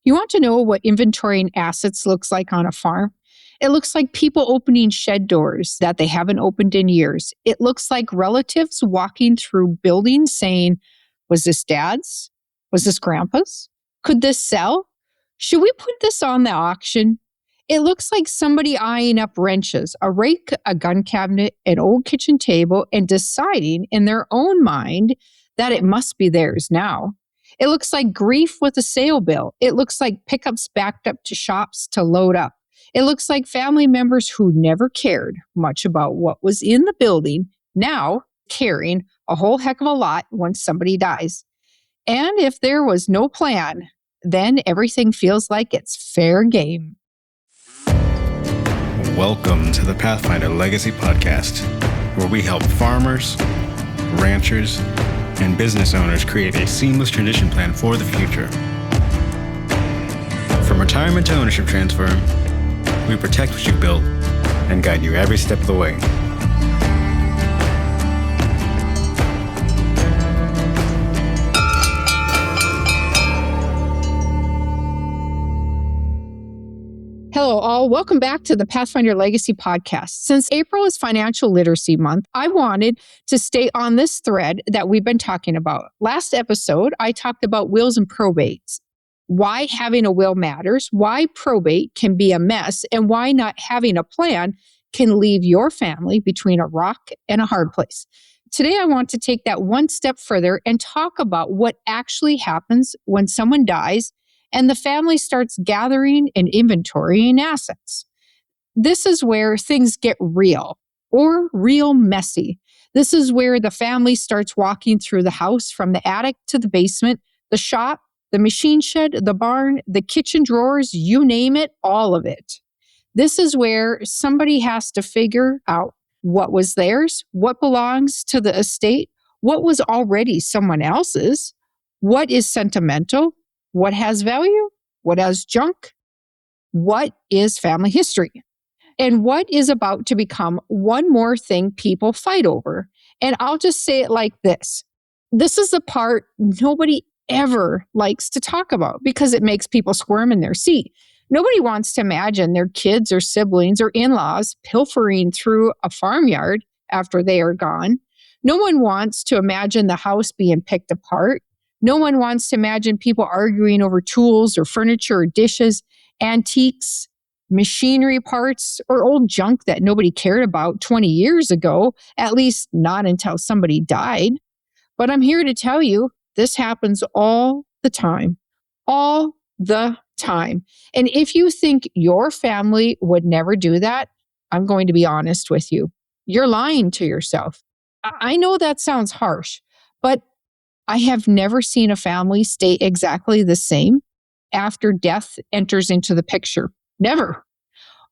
You want to know what inventorying assets looks like on a farm? It looks like people opening shed doors that they haven't opened in years. It looks like relatives walking through buildings saying, was this dad's? Was this grandpa's? Could this sell? Should we put this on the auction? It looks like somebody eyeing up wrenches, a rake, a gun cabinet, an old kitchen table, and deciding in their own mind that it must be theirs now. It looks like grief with a sale bill. It looks like pickups backed up to shops to load up. It looks like family members who never cared much about what was in the building now caring a whole heck of a lot once somebody dies. And if there was no plan, then everything feels like it's fair game. Welcome to the Pathfinder Legacy Podcast, where we help farmers, ranchers, and business owners create a seamless transition plan for the future. From retirement to ownership transfer, we protect what you've built and guide you every step of the way. Hello, all. Welcome back to the Pathfinder Legacy Podcast. Since April is Financial Literacy Month, I wanted to stay on this thread that we've been talking about. Last episode, I talked about wills and probates, why having a will matters, why probate can be a mess, and why not having a plan can leave your family between a rock and a hard place. Today, I want to take that one step further and talk about what actually happens when someone dies and the family starts gathering and inventorying assets. This is where things get real or real messy. This is where the family starts walking through the house from the attic to the basement, the shop, the machine shed, the barn, the kitchen drawers, you name it, all of it. This is where somebody has to figure out what was theirs, what belongs to the estate, what was already someone else's, what is sentimental, what has value? What has junk? What is family history? And what is about to become one more thing people fight over? And I'll just say it like this. This is the part nobody ever likes to talk about because it makes people squirm in their seat. Nobody wants to imagine their kids or siblings or in-laws pilfering through a farmyard after they are gone. No one wants to imagine the house being picked apart. No one wants to imagine people arguing over tools or furniture or dishes, antiques, machinery parts, or old junk that nobody cared about 20 years ago, at least not until somebody died. But I'm here to tell you, this happens all the time. All the time. And if you think your family would never do that, I'm going to be honest with you. You're lying to yourself. I know that sounds harsh, but I have never seen a family stay exactly the same after death enters into the picture. Never.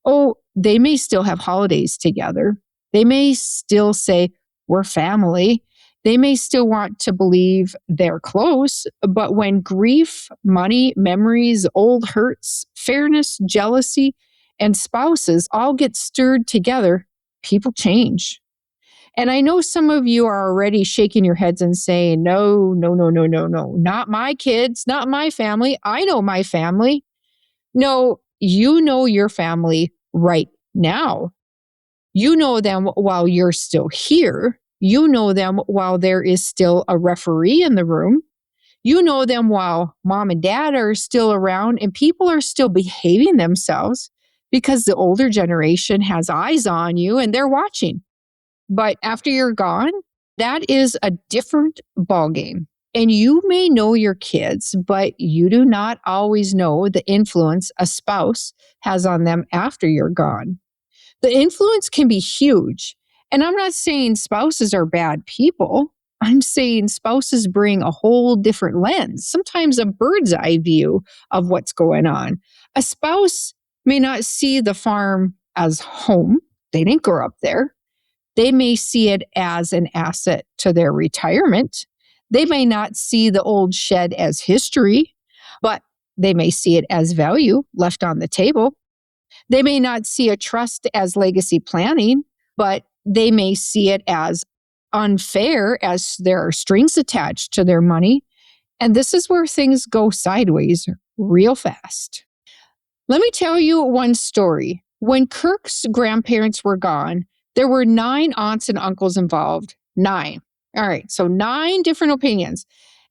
Oh, they may still have holidays together. They may still say, we're family. They may still want to believe they're close, but when grief, money, memories, old hurts, fairness, jealousy, and spouses all get stirred together, people change. And I know some of you are already shaking your heads and saying, no, not my kids, not my family. I know my family. No, you know your family right now. You know them while you're still here. You know them while there is still a referee in the room. You know them while mom and dad are still around and people are still behaving themselves because the older generation has eyes on you and they're watching. But after you're gone, that is a different ballgame. And you may know your kids, but you do not always know the influence a spouse has on them after you're gone. The influence can be huge. And I'm not saying spouses are bad people. I'm saying spouses bring a whole different lens, sometimes a bird's eye view of what's going on. A spouse may not see the farm as home. They didn't grow up there. They may see it as an asset to their retirement. They may not see the old shed as history, but they may see it as value left on the table. They may not see a trust as legacy planning, but they may see it as unfair as there are strings attached to their money. And this is where things go sideways real fast. Let me tell you one story. When Kirk's grandparents were gone, there were 9 aunts and uncles involved. 9. All right, so 9 different opinions.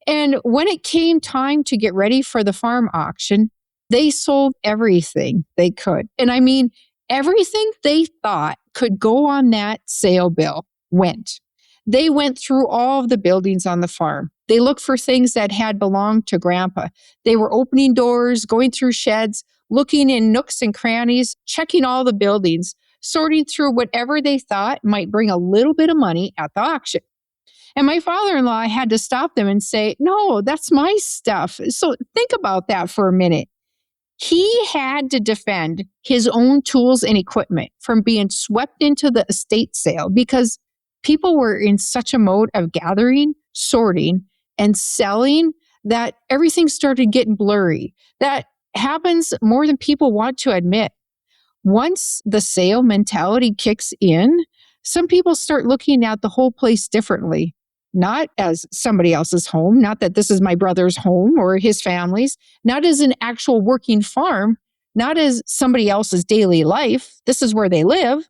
And when it came time to get ready for the farm auction, they sold everything they could. And I mean, everything they thought could go on that sale bill went. They went through all of the buildings on the farm. They looked for things that had belonged to Grandpa. They were opening doors, going through sheds, looking in nooks and crannies, checking all the buildings, sorting through whatever they thought might bring a little bit of money at the auction. And my father-in-law had to stop them and say, no, that's my stuff. So think about that for a minute. He had to defend his own tools and equipment from being swept into the estate sale because people were in such a mode of gathering, sorting, and selling that everything started getting blurry. That happens more than people want to admit. Once the sale mentality kicks in, some people start looking at the whole place differently. Not as somebody else's home, not that this is my brother's home or his family's, not as an actual working farm, not as somebody else's daily life. This is where they live.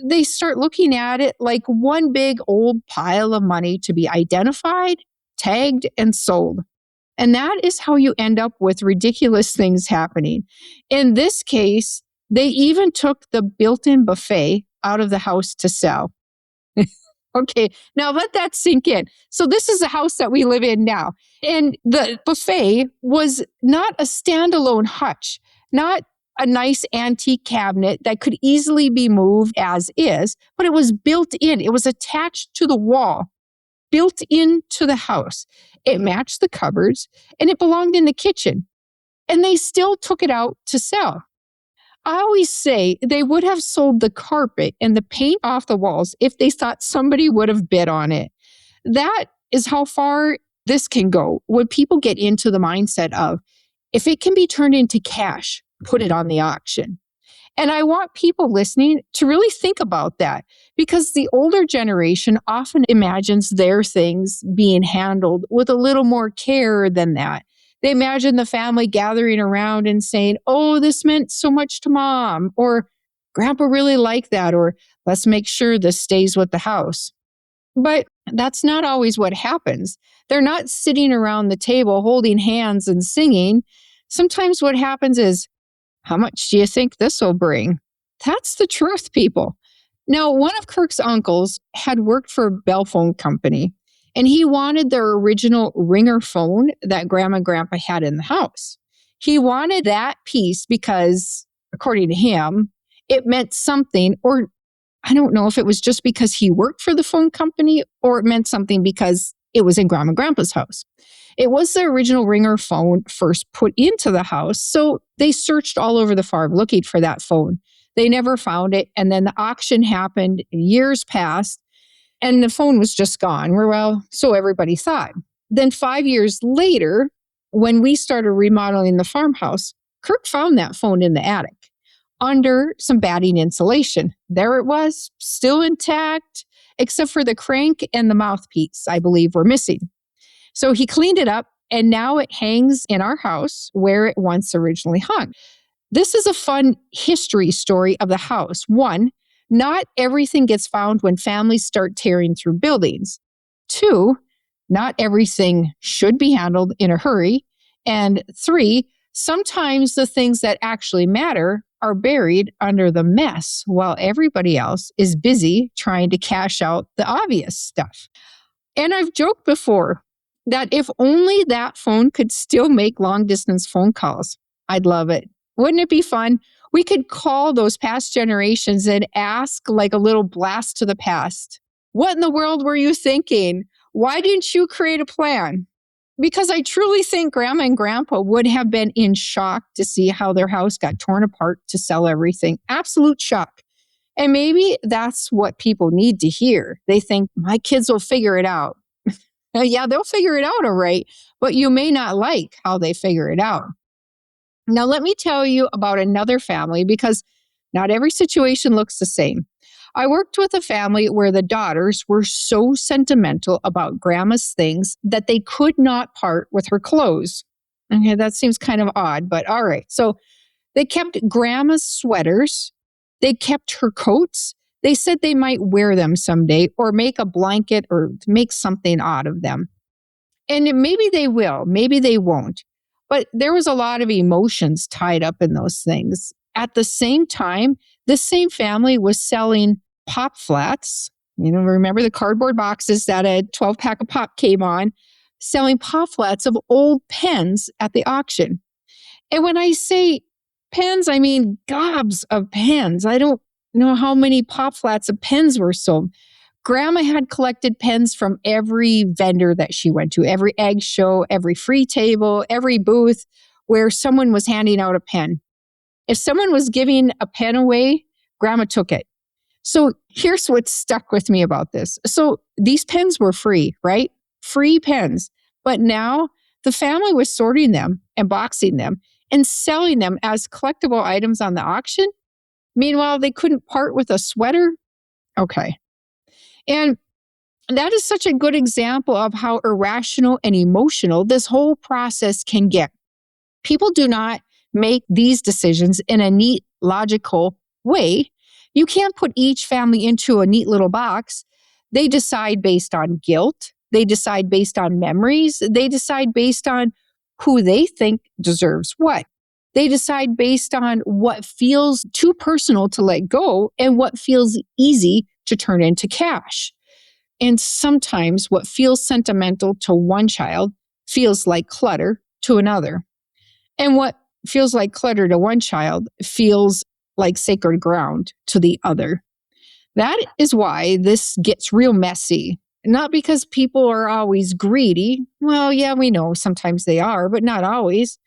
They start looking at it like one big old pile of money to be identified, tagged, and sold. And that is how you end up with ridiculous things happening. In this case, they even took the built-in buffet out of the house to sell. Okay, now let that sink in. So this is the house that we live in now. And the buffet was not a standalone hutch, not a nice antique cabinet that could easily be moved as is, but it was built in. It was attached to the wall, built into the house. It matched the cupboards and it belonged in the kitchen. And they still took it out to sell. I always say they would have sold the carpet and the paint off the walls if they thought somebody would have bid on it. That is how far this can go when people get into the mindset of, if it can be turned into cash, put it on the auction. And I want people listening to really think about that because the older generation often imagines their things being handled with a little more care than that. They imagine the family gathering around and saying, oh, this meant so much to mom, or grandpa really liked that, or let's make sure this stays with the house. But that's not always what happens. They're not sitting around the table holding hands and singing. Sometimes what happens is, how much do you think this will bring? That's the truth, people. Now, one of Kirk's uncles had worked for a bell phone company, and he wanted their original ringer phone that Grandma and Grandpa had in the house. He wanted that piece because, according to him, it meant something, or I don't know if it was just because he worked for the phone company or it meant something because it was in Grandma and Grandpa's house. It was the original ringer phone first put into the house, so they searched all over the farm looking for that phone. They never found it, and then the auction happened, years passed, and the phone was just gone. Well, so everybody thought. Then 5 years later, when we started remodeling the farmhouse, Kirk found that phone in the attic under some batting insulation. There it was, still intact, except for the crank and the mouthpiece, I believe, were missing. So he cleaned it up, and now it hangs in our house where it once originally hung. This is a fun history story of the house. One, not everything gets found when families start tearing through buildings. Two, not everything should be handled in a hurry. And three, sometimes the things that actually matter are buried under the mess while everybody else is busy trying to cash out the obvious stuff. And I've joked before that if only that phone could still make long-distance phone calls, I'd love it. Wouldn't it be fun? We could call those past generations and ask like a little blast to the past. What in the world were you thinking? Why didn't you create a plan? Because I truly think Grandma and Grandpa would have been in shock to see how their house got torn apart to sell everything. Absolute shock. And maybe that's what people need to hear. They think, my kids will figure it out. Yeah, they'll figure it out all right, but you may not like how they figure it out. Now, let me tell you about another family because not every situation looks the same. I worked with a family where the daughters were so sentimental about Grandma's things that they could not part with her clothes. Okay, that seems kind of odd, but all right. So they kept grandma's sweaters. They kept her coats. They said they might wear them someday or make a blanket or make something out of them. And maybe they will, maybe they won't. But there was a lot of emotions tied up in those things. At the same time, this same family was selling pop flats. Remember the cardboard boxes that a 12 pack of pop came on, selling pop flats of old pens at the auction. And when I say pens, I mean gobs of pens. I don't know how many pop flats of pens were sold. Grandma had collected pens from every vendor that she went to, every egg show, every free table, every booth where someone was handing out a pen. If someone was giving a pen away, Grandma took it. So here's what stuck with me about this. So these pens were free, right? Free pens. But now the family was sorting them and boxing them and selling them as collectible items on the auction. Meanwhile, they couldn't part with a sweater. Okay. And that is such a good example of how irrational and emotional this whole process can get. People do not make these decisions in a neat, logical way. You can't put each family into a neat little box. They decide based on guilt. They decide based on memories. They decide based on who they think deserves what. They decide based on what feels too personal to let go and what feels easy to turn into cash. And sometimes what feels sentimental to one child feels like clutter to another. And what feels like clutter to one child feels like sacred ground to the other. That is why this gets real messy. Not because people are always greedy. Well, yeah, we know sometimes they are, but not always.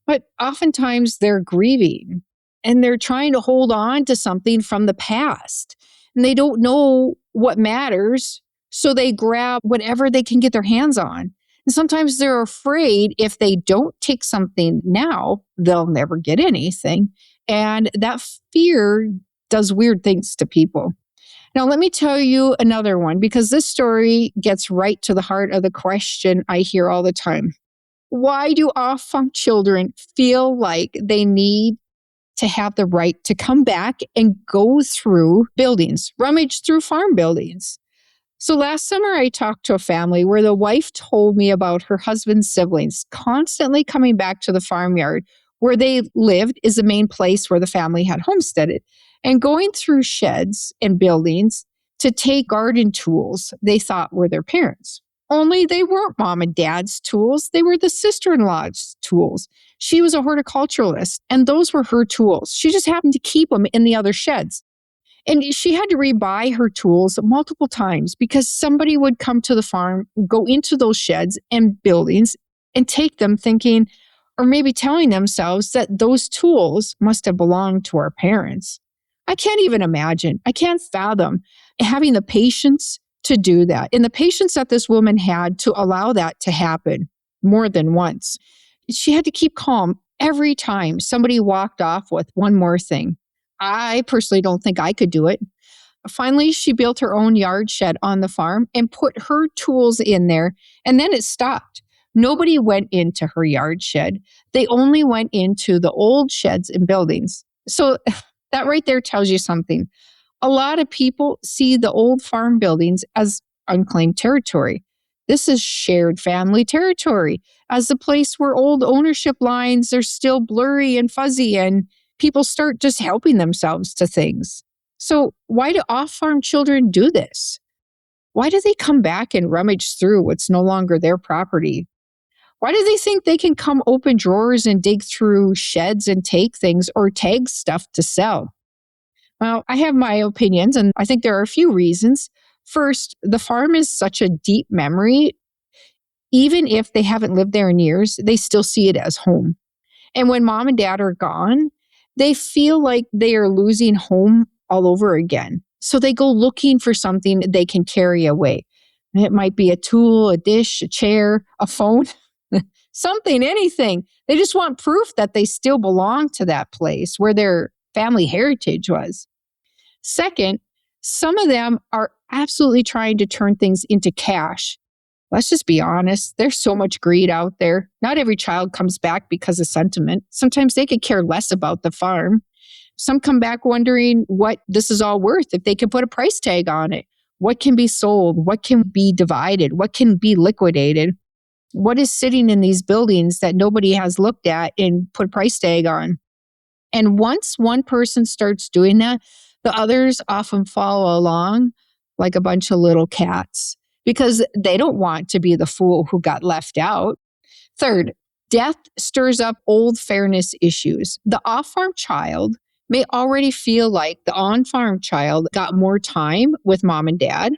But oftentimes they're grieving and they're trying to hold on to something from the past. And they don't know what matters. So they grab whatever they can get their hands on. And sometimes they're afraid if they don't take something now, they'll never get anything. And that fear does weird things to people. Now, let me tell you another one because this story gets right to the heart of the question I hear all the time. Why do off-farm children feel like they need to have the right to come back and go through buildings, rummage through farm buildings? So last summer, I talked to a family where the wife told me about her husband's siblings constantly coming back to the farmyard where they lived is the main place where the family had homesteaded and going through sheds and buildings to take garden tools they thought were their parents. Only they weren't mom and dad's tools. They were the sister-in-law's tools. She was a horticulturalist, and those were her tools. She just happened to keep them in the other sheds. And she had to rebuy her tools multiple times because somebody would come to the farm, go into those sheds and buildings and take them thinking, or maybe telling themselves that those tools must have belonged to our parents. I can't even imagine. I can't fathom having the patience to do that. And the patience that this woman had to allow that to happen more than once. She had to keep calm every time somebody walked off with one more thing. I personally don't think I could do it. Finally, she built her own yard shed on the farm and put her tools in there, and then it stopped. Nobody went into her yard shed. They only went into the old sheds and buildings. So that right there tells you something. A lot of people see the old farm buildings as unclaimed territory. This is shared family territory, as the place where old ownership lines are still blurry and fuzzy and people start just helping themselves to things. So why do off-farm children do this? Why do they come back and rummage through what's no longer their property? Why do they think they can come open drawers and dig through sheds and take things or tag stuff to sell? Well, I have my opinions, and I think there are a few reasons. First, the farm is such a deep memory. Even if they haven't lived there in years, they still see it as home. And when mom and dad are gone, they feel like they are losing home all over again. So they go looking for something they can carry away. It might be a tool, a dish, a chair, a phone, something, anything. They just want proof that they still belong to that place where their family heritage was. Second, some of them are absolutely trying to turn things into cash. Let's just be honest. There's so much greed out there. Not every child comes back because of sentiment. Sometimes they could care less about the farm. Some come back wondering what this is all worth if they can put a price tag on it. What can be sold? What can be divided? What can be liquidated? What is sitting in these buildings that nobody has looked at and put a price tag on? And once one person starts doing that, the others often follow along like a bunch of little cats because they don't want to be the fool who got left out. Third, death stirs up old fairness issues. The off-farm child may already feel like the on-farm child got more time with mom and dad,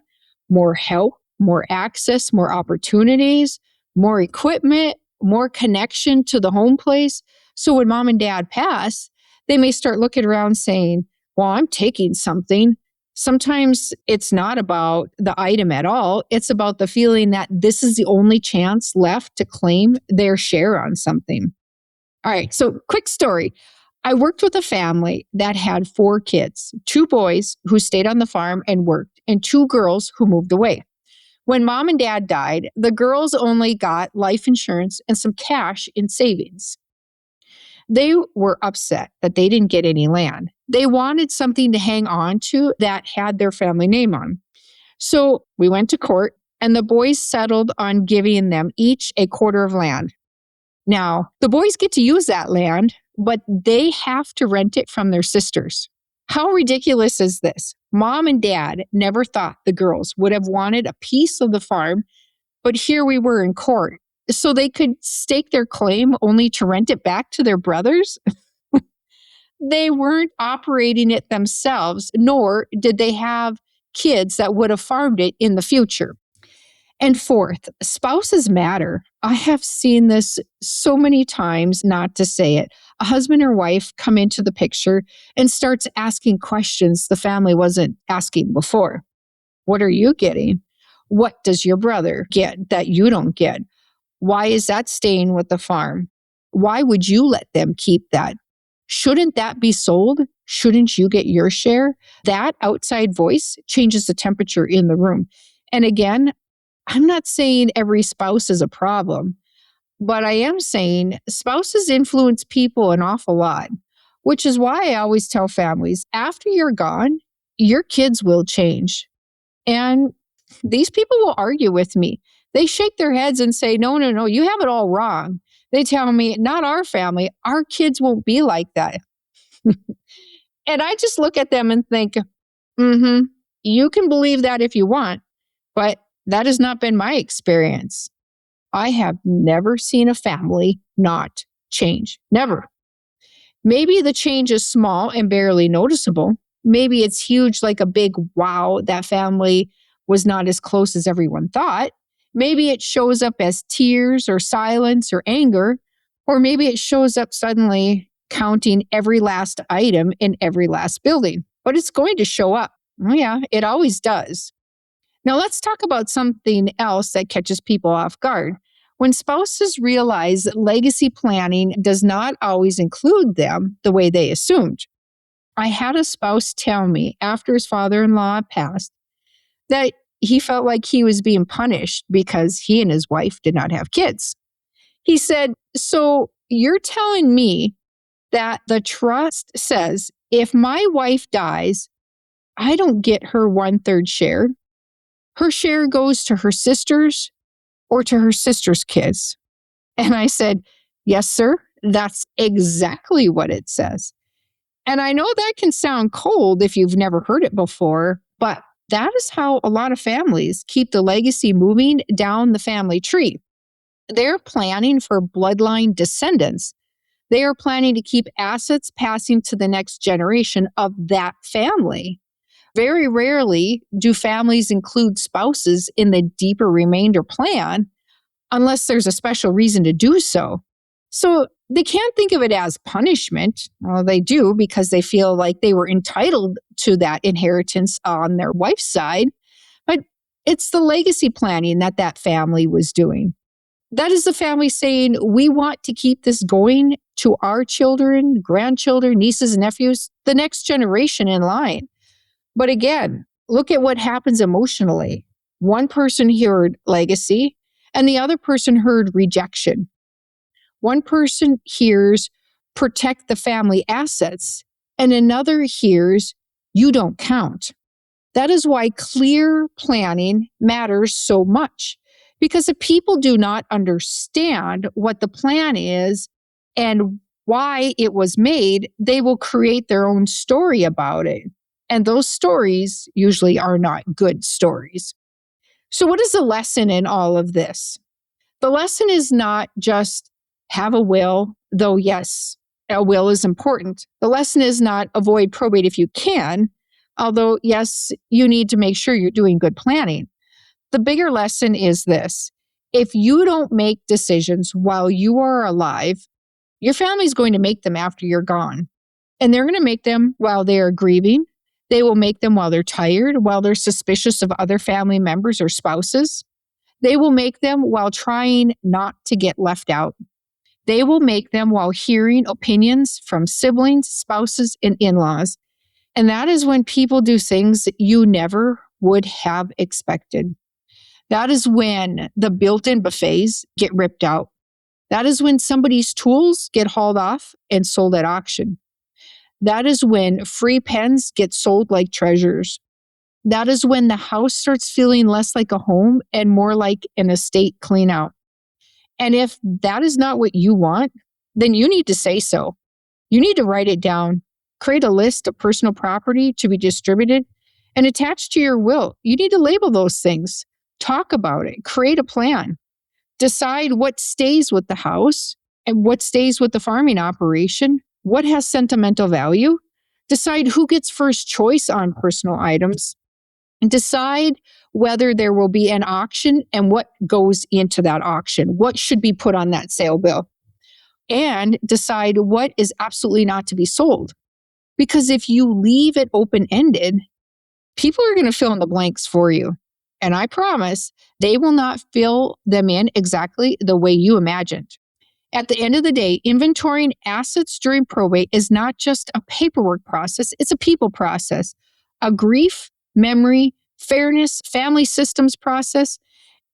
more help, more access, more opportunities, more equipment, more connection to the home place. So when mom and dad pass, they may start looking around saying, well, I'm taking something. Sometimes it's not about the item at all. It's about the feeling that this is the only chance left to claim their share on something. All right, so quick story. I worked with a family that had 4 kids, 2 boys who stayed on the farm and worked, and 2 girls who moved away. When mom and dad died, the girls only got life insurance and some cash in savings. They were upset that they didn't get any land. They wanted something to hang on to that had their family name on. So we went to court, and the boys settled on giving them each a quarter of land. Now, the boys get to use that land, but they have to rent it from their sisters. How ridiculous is this? Mom and dad never thought the girls would have wanted a piece of the farm, but here we were in court. So they could stake their claim only to rent it back to their brothers? They weren't operating it themselves, nor did they have kids that would have farmed it in the future. And fourth, spouses matter. I have seen this so many times, not to say it. A husband or wife come into the picture and starts asking questions the family wasn't asking before. What are you getting? What does your brother get that you don't get? Why is that staying with the farm? Why would you let them keep that? Shouldn't that be sold? Shouldn't you get your share? That outside voice changes the temperature in the room. And again, I'm not saying every spouse is a problem, but I am saying spouses influence people an awful lot, which is why I always tell families after you're gone, your kids will change. And these people will argue with me. They shake their heads and say, no, you have it all wrong. They tell me, not our family, our kids won't be like that. And I just look at them and think, you can believe that if you want, but that has not been my experience. I have never seen a family not change. Never. Maybe the change is small and barely noticeable. Maybe it's huge, like a big wow, that family was not as close as everyone thought. Maybe it shows up as tears or silence or anger, or maybe it shows up suddenly counting every last item in every last building. But it's going to show up. Oh yeah, it always does. Now let's talk about something else that catches people off guard. When spouses realize that legacy planning does not always include them the way they assumed. I had a spouse tell me after his father-in-law passed that he felt like he was being punished because he and his wife did not have kids. He said, so you're telling me that the trust says if my wife dies, I don't get her 1/3 share. Her share goes to her sisters or to her sister's kids. And I said, yes, sir, that's exactly what it says. And I know that can sound cold if you've never heard it before, but that is how a lot of families keep the legacy moving down the family tree. They're planning for bloodline descendants. They are planning to keep assets passing to the next generation of that family. Very rarely do families include spouses in the deeper remainder plan unless there's a special reason to do so. So they can't think of it as punishment. Well, they do because they feel like they were entitled to that inheritance on their wife's side. But it's the legacy planning that family was doing. That is the family saying, we want to keep this going to our children, grandchildren, nieces, and nephews, the next generation in line. But again, look at what happens emotionally. One person heard legacy, and the other person heard rejection. One person hears protect the family assets, and another hears you don't count. That is why clear planning matters so much. Because if people do not understand what the plan is and why it was made, they will create their own story about it. And those stories usually are not good stories. So, what is the lesson in all of this? The lesson is not just have a will, though, yes, a will is important. The lesson is not avoid probate if you can, although, yes, you need to make sure you're doing good planning. The bigger lesson is this: if you don't make decisions while you are alive, your family's going to make them after you're gone. And they're going to make them while they are grieving. They will make them while they're tired, while they're suspicious of other family members or spouses. They will make them while trying not to get left out. They will make them while hearing opinions from siblings, spouses, and in-laws. And that is when people do things that you never would have expected. That is when the built-in buffets get ripped out. That is when somebody's tools get hauled off and sold at auction. That is when free pens get sold like treasures. That is when the house starts feeling less like a home and more like an estate clean out. And if that is not what you want, then you need to say so. You need to write it down, create a list of personal property to be distributed, and attach to your will. You need to label those things, talk about it, create a plan, decide what stays with the house and what stays with the farming operation, what has sentimental value, decide who gets first choice on personal items, and decide whether there will be an auction and what goes into that auction, what should be put on that sale bill, and decide what is absolutely not to be sold. Because if you leave it open-ended, people are going to fill in the blanks for you. And I promise they will not fill them in exactly the way you imagined. At the end of the day, inventorying assets during probate is not just a paperwork process, it's a people process, a grief, memory, fairness, family systems process.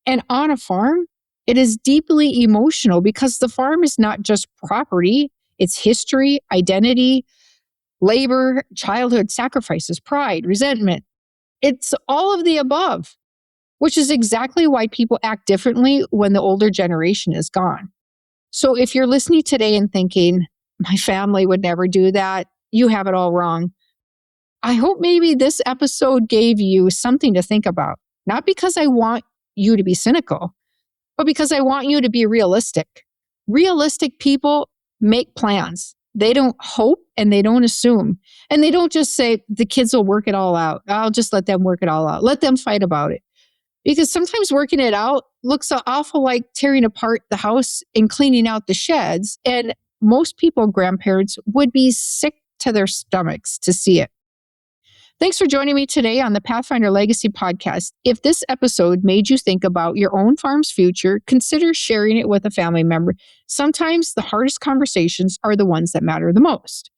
And on a farm, it is deeply emotional because the farm is not just property, it's history, identity, labor, childhood sacrifices, pride, resentment. It's all of the above, which is exactly why people act differently when the older generation is gone. So if you're listening today and thinking, my family would never do that, you have it all wrong. I hope maybe this episode gave you something to think about, not because I want you to be cynical, but because I want you to be realistic. Realistic people make plans. They don't hope and they don't assume. And they don't just say, the kids will work it all out. I'll just let them work it all out. Let them fight about it. Because sometimes working it out looks awful like tearing apart the house and cleaning out the sheds. And most people, grandparents, would be sick to their stomachs to see it. Thanks for joining me today on the Pathfinder Legacy Podcast. If this episode made you think about your own farm's future, consider sharing it with a family member. Sometimes the hardest conversations are the ones that matter the most.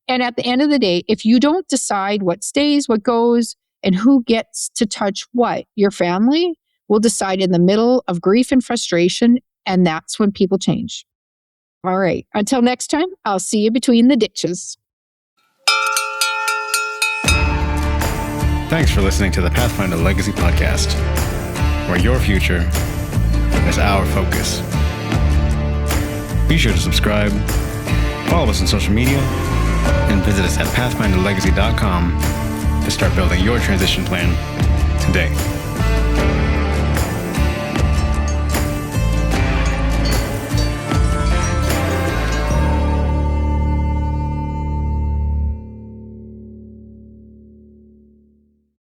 And at the end of the day, if you don't decide what stays, what goes, and who gets to touch what, your family will decide in the middle of grief and frustration, and that's when people change. All right, until next time, I'll see you between the ditches. Thanks for listening to the Pathfinder Legacy Podcast, where your future is our focus. Be sure to subscribe, follow us on social media, and visit us at pathfinderlegacy.com to start building your transition plan today.